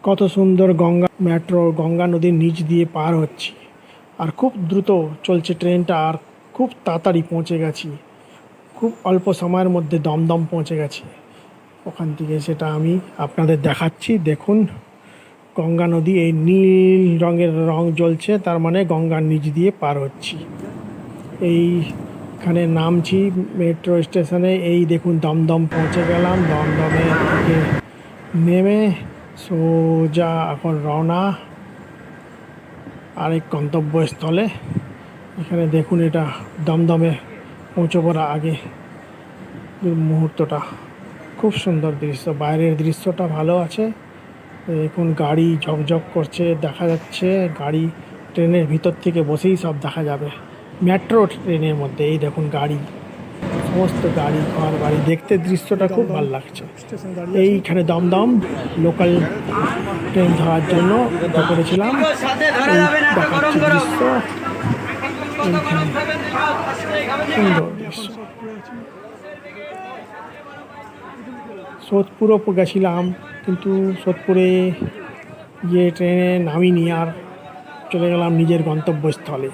কত সুন্দর গঙ্গা মেট্রো গঙ্গা নদীর নিচ দিয়ে পার হচ্ছি, আর খুব দ্রুত চলছে ট্রেনটা, আর খুব তাড়াতাড়ি পৌঁছে গেছি। খুব অল্প সময়ের মধ্যে দমদম পৌঁছে গেছি। ওখান থেকে সেটা আমি আপনাদের দেখাচ্ছি। দেখুন, গঙ্গা নদী এই নীল রঙের রং জ্বলছে, তার মানে গঙ্গার নিচ দিয়ে পার হচ্ছি। এইখানে নামছি মেট্রো স্টেশনে। এই দেখুন, দমদম পৌঁছে গেলাম। দমদমে থেকে নেমে সোজা এখন রওনা আরেক গন্তব্যস্থলে। এখানে দেখুন, এটা দমদমে পৌঁছবার আগে মুহূর্তটা। খুব সুন্দর দৃশ্য, বাইরের দৃশ্যটা ভালো আছে। দেখুন, গাড়ি ঝকঝক করছে, দেখা যাচ্ছে গাড়ি। ট্রেনের ভিতর থেকে বসেই সব দেখা যাবে। মেট্রো ট্রেনের মধ্যে এই দেখুন গাড়ি, সমস্ত গাড়ি, ঘর বাড়ি, দেখতে দৃশ্যটা খুব ভালো লাগছে। এইখানে দমদম লোকাল ট্রেন ধরার জন্য করেছিলাম। দেখাচ্ছি দৃশ্য, এইখানে সুন্দর দৃশ্য। সোদপুরও গেছিলাম, কিন্তু সোদপুরে গিয়ে ট্রেনে নামিনি, আর চলে গেলাম নিজের গন্তব্যস্থলে।